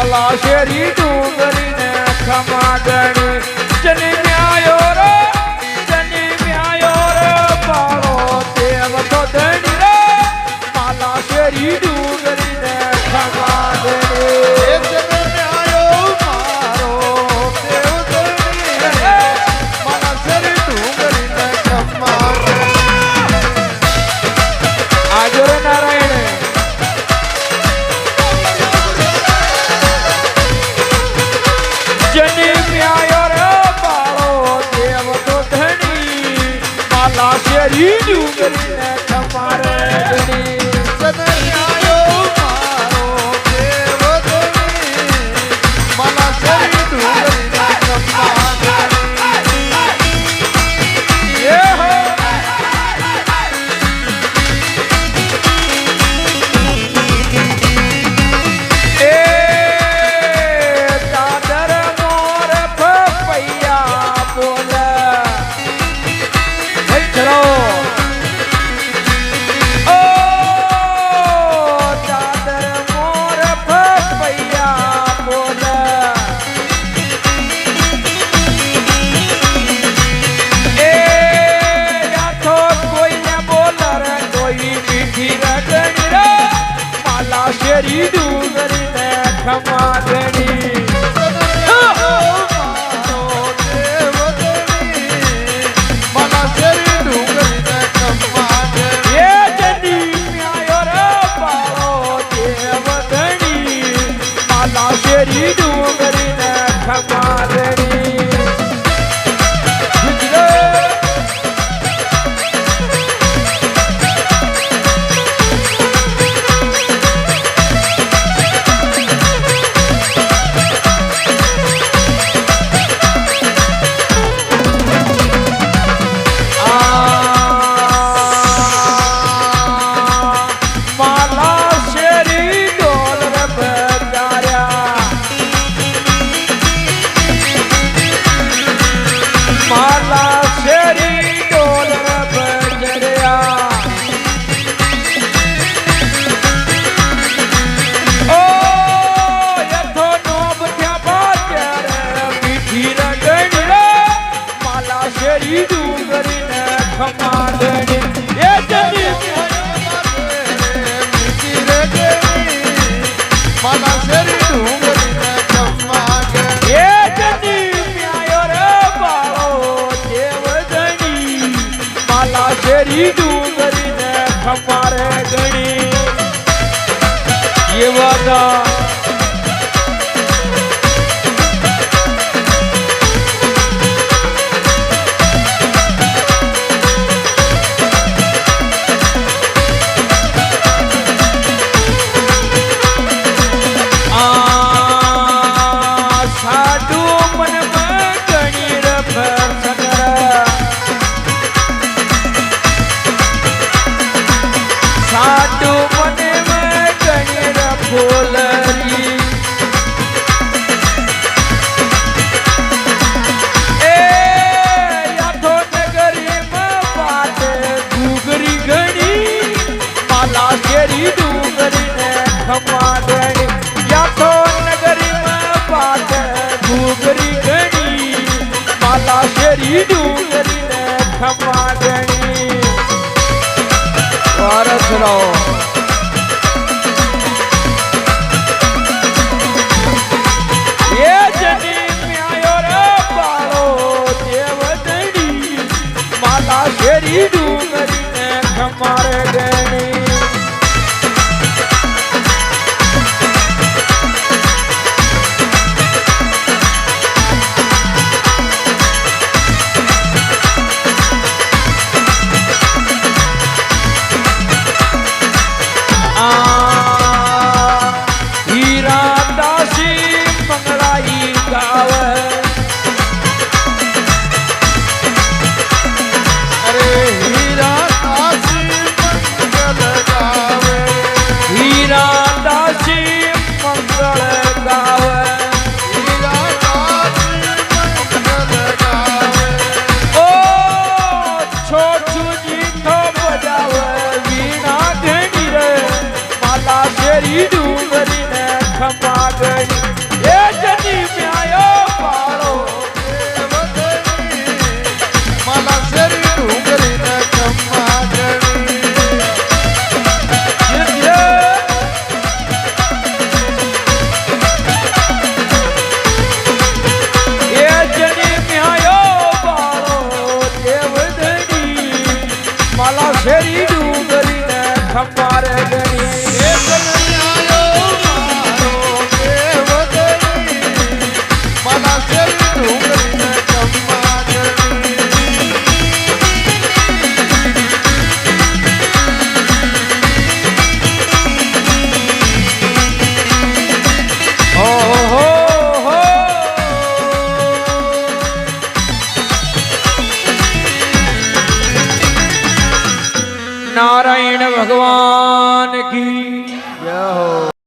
શેરી ડુંગરીને ખમાડણી જન્મ્યાયો રે પાળો દેવ તો ધણી રે માલા શેરી ડુંગરીને ખમાડણી જન્મ્યાયો મારો દેવ ધણી રે માલા શેરી ડુંગરીને ખમાડણી આજો રે નારાયણ જન્મ્યાયો રે પાળો દેવ તો ધણી માલા શેરી ડુંગરીને ખમાડણી જન્મ્યાયો મારો દેવ ધણી માલા શેરી ડુંગરીને ખમાડણી એ હો શેરી ડુંગરીને ખમાડણી માલા શેરી ડુંગરીને ખમાડણી એ જન્મ્યાયો રે પાળો દેવ ધણી માલા શેરી ડુંગરીને ખમાડણી શેરી ડુંગરીને ખમાડણી એ માલા શેરી ડુંગરીને ખમાડણી એ જન્મ્યાયો રે પાળો દેવ ધણી માલા શેરી ડુંગરીને ખમાડણી એવા શેરી ડુંગરીને ખમાડણી યાથો નગરીમાં પાટ ઘૂઘરી ઘણી માલા શેરી ડુંગરીને ખમાડણી વારસ રહો એ જન્મ્યાયો રે પાળો દેવ ધણી માલા શેરી ડુંગરીને ખમાડણી શેરી ડુંગરીને ખમા ગઈ એ જની મ્યાયો પાળો માલા શેરી ડુંગરી ને ખમા ગણી એ જની મ્યાયો પાળો દેવધણી માલા શેરી ડુંગરી ને ખમા રે ગણી नारायण भगवान की जय हो।